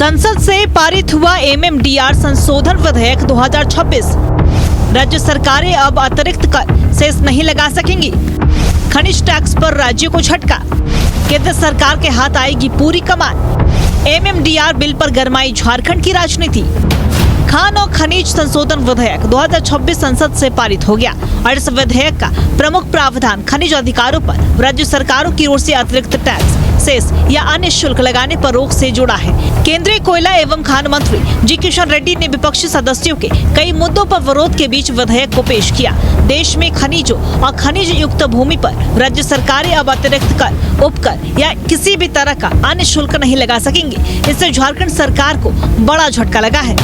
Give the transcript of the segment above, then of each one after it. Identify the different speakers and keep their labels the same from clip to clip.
Speaker 1: संसद से पारित हुआ एमएमडीआर संशोधन विधेयक 2026। राज्य सरकारें अब अतिरिक्त कर सेस नहीं लगा सकेंगी। खनिज टैक्स पर राज्यों को झटका, केंद्र सरकार के हाथ आएगी पूरी कमान। एमएमडीआर बिल पर गरमाई झारखंड की राजनीति। खान और खनिज संशोधन विधेयक 2026 संसद से पारित हो गया और इस विधेयक का प्रमुख प्रावधान खनिज अधिकारों पर राज्य सरकारों की ओर से अतिरिक्त टैक्स, सेस या अन्य शुल्क लगाने पर रोक से जुड़ा है। केंद्रीय कोयला एवं खान मंत्री जी किशन रेड्डी ने विपक्षी सदस्यों के कई मुद्दों पर विरोध के बीच विधेयक को पेश किया। देश में खनिजों और खनिज युक्त भूमि पर राज्य सरकारें अब अतिरिक्त कर, उपकर या किसी भी तरह का अन्य शुल्क नहीं लगा सकेंगी। इससे झारखंड सरकार को बड़ा झटका लगा है।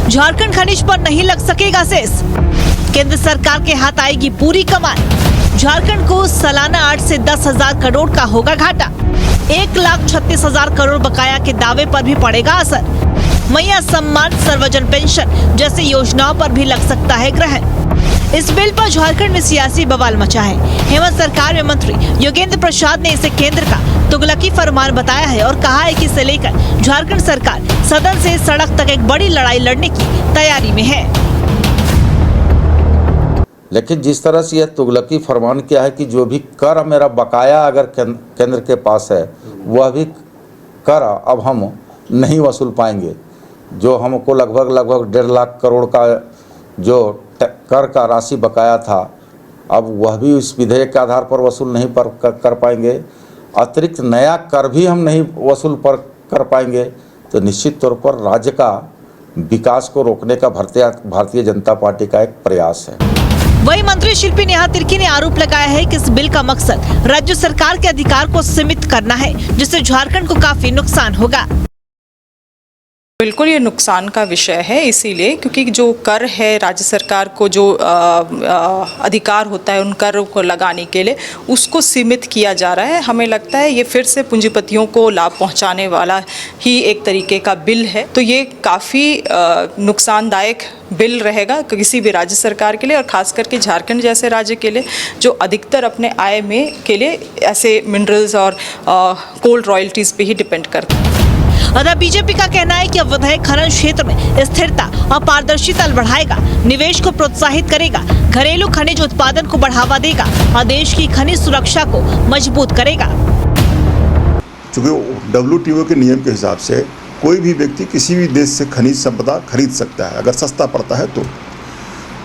Speaker 1: झारखंड खनिज पर नहीं लग सकेगा सेस, केंद्र सरकार के हाथ आएगी पूरी कमान। झारखंड को सालाना 8 से 10 हजार करोड़ का होगा घाटा। 1,36,000 करोड़ बकाया के दावे पर भी पड़ेगा असर। मैया सम्मान, सर्वजन पेंशन जैसी योजनाओं पर भी लग सकता है ग्रहण। इस बिल पर झारखंड में सियासी बवाल मचा है। हेमंत सरकार में मंत्री योगेंद्र प्रसाद ने इसे केंद्र का तुगलकी फरमान बताया है और कहा है कि इसे लेकर झारखंड सरकार सदन से सड़क तक एक बड़ी लड़ाई लड़ने की तैयारी में है।
Speaker 2: लेकिन जिस तरह से यह तुगलकी फरमान किया है कि जो भी कर मेरा बकाया अगर केंद्र के पास है वह भी कर अब हम नहीं वसूल पाएंगे। जो हमको लगभग 1.5 लाख करोड़ का जो कर का राशि बकाया था अब वह भी इस विधेयक के आधार पर वसूल नहीं कर पाएंगे। अतिरिक्त नया कर भी हम नहीं वसूल कर पाएंगे। तो निश्चित तौर पर राज्य का विकास को रोकने का भारतीय जनता पार्टी का एक प्रयास है।
Speaker 1: वही मंत्री शिल्पी नेहा तिर्की ने आरोप लगाया है कि इस बिल का मकसद राज्य सरकार के अधिकार को सीमित करना है, जिससे झारखंड को काफी नुकसान होगा।
Speaker 3: बिल्कुल ये नुकसान का विषय है, इसीलिए क्योंकि जो कर है राज्य सरकार को जो अधिकार होता है उन करों को लगाने के लिए उसको सीमित किया जा रहा है। हमें लगता है ये फिर से पूंजीपतियों को लाभ पहुंचाने वाला ही एक तरीके का बिल है। तो ये काफ़ी नुकसानदायक बिल रहेगा किसी भी राज्य सरकार के लिए और ख़ास करके झारखंड जैसे राज्य के लिए जो अधिकतर अपने आय में के लिए ऐसे मिनरल्स और कोल रॉयल्टीज़ पे ही डिपेंड करते हैं।
Speaker 1: अतः बीजेपी का कहना है कि अब विधेयक खनन क्षेत्र में स्थिरता और पारदर्शिता बढ़ाएगा, निवेश को प्रोत्साहित करेगा, घरेलू खनिज उत्पादन को बढ़ावा देगा और देश की खनिज सुरक्षा को मजबूत करेगा।
Speaker 4: चूँकि WTO के नियम के हिसाब से कोई भी व्यक्ति किसी भी देश से खनिज संपदा खरीद सकता है अगर सस्ता पड़ता है तो।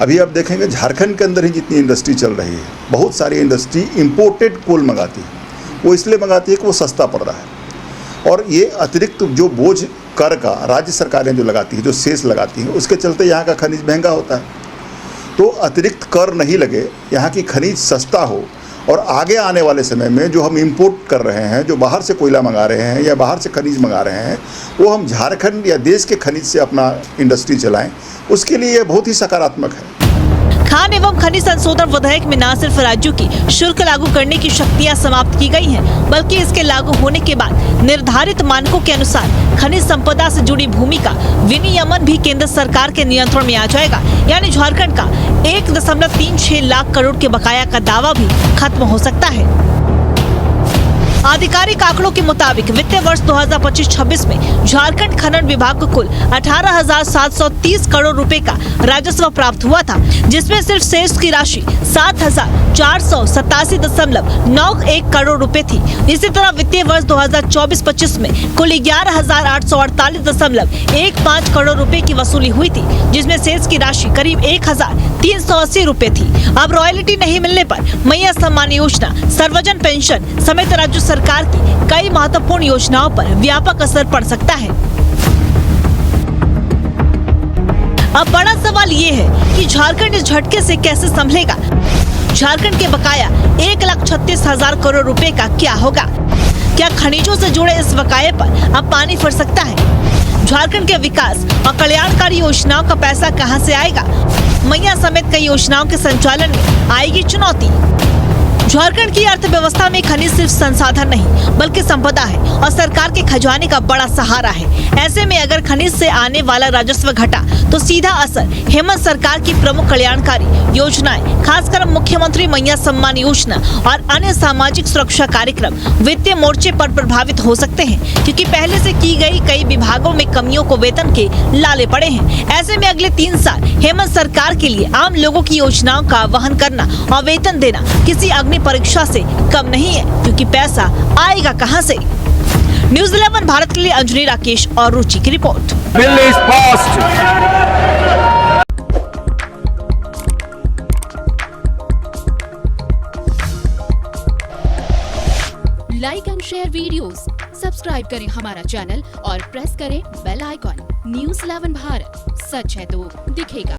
Speaker 4: अभी आप देखेंगे झारखंड के अंदर ही जितनी इंडस्ट्री चल रही है, बहुत सारी इंडस्ट्री इम्पोर्टेड कोल मंगाती है। वो इसलिए मंगाती है कि वो सस्ता पड़ रहा है। और ये अतिरिक्त जो बोझ कर का राज्य सरकारें जो लगाती है, जो सेस लगाती हैं, उसके चलते यहाँ का खनिज महंगा होता है। तो अतिरिक्त कर नहीं लगे, यहाँ की खनिज सस्ता हो और आगे आने वाले समय में जो हम इंपोर्ट कर रहे हैं, जो बाहर से कोयला मंगा रहे हैं या बाहर से खनिज मंगा रहे हैं, वो हम झारखंड या देश के खनिज से अपना इंडस्ट्री चलाएं, उसके लिए ये बहुत ही सकारात्मक है।
Speaker 1: खान एवं खनिज संशोधन विधेयक में न सिर्फ राज्यों की शुल्क लागू करने की शक्तियां समाप्त की गई हैं, बल्कि इसके लागू होने के बाद निर्धारित मानकों के अनुसार खनिज संपदा से जुड़ी भूमि का विनियमन भी केंद्र सरकार के नियंत्रण में आ जाएगा। यानी झारखंड का 1.36 लाख करोड़ के बकाया का दावा भी खत्म हो सकता है। आधिकारिक आंकड़ों के मुताबिक वित्तीय वर्ष 2025-26 में झारखंड खनन विभाग को कुल 18,730 करोड़ रुपए का राजस्व प्राप्त हुआ था, जिसमें सिर्फ सेस की राशि 7,487.91 करोड़ रुपए थी। इसी तरह वित्तीय वर्ष 2024-25 में कुल 11,848.15 करोड़ रुपए की वसूली हुई थी, जिसमें सेस की राशि करीब 1,380 रुपए थी। अब रॉयल्टी नहीं मिलने पर मैया सम्मान योजना, सर्वजन पेंशन समेत राज्य सरकार की कई महत्वपूर्ण योजनाओं पर व्यापक असर पड़ सकता है। अब बड़ा सवाल ये है कि झारखंड इस झटके से कैसे संभलेगा। झारखंड के बकाया 1,36,000 करोड़ रुपए का क्या होगा? क्या खनिजों से जुड़े इस बकाये पर अब पानी फिर सकता है? झारखंड के विकास और कल्याणकारी योजनाओं का पैसा कहां से आएगा? मैया समेत कई योजनाओं के संचालन में आएगी चुनौती। झारखंड की अर्थव्यवस्था में खनिज सिर्फ संसाधन नहीं बल्कि संपदा है और सरकार के खजाने का बड़ा सहारा है। ऐसे में अगर खनिज से आने वाला राजस्व घटा तो सीधा असर हेमंत सरकार की प्रमुख कल्याणकारी योजनाएं, खासकर मुख्यमंत्री मैया सम्मान योजना और अन्य सामाजिक सुरक्षा कार्यक्रम वित्तीय मोर्चे पर प्रभावित हो सकते हैं, क्योंकि पहले से की गई कई विभागों में कमियों को वेतन के लाले पड़े हैं। ऐसे में अगले 3 साल हेमंत सरकार के लिए आम लोगों की योजनाओं का वहन करना और वेतन देना किसी अग्नि परीक्षा से कम नहीं है, क्योंकि पैसा आएगा कहां से। न्यूज़ 11 भारत के लिए अंजलि राकेश और रुचि की report.
Speaker 5: Bill is passed.
Speaker 6: Like and share videos, subscribe करें हमारा चैनल और प्रेस करें बेल आइकॉन। न्यूज़ 11 भारत, सच है तो दिखेगा।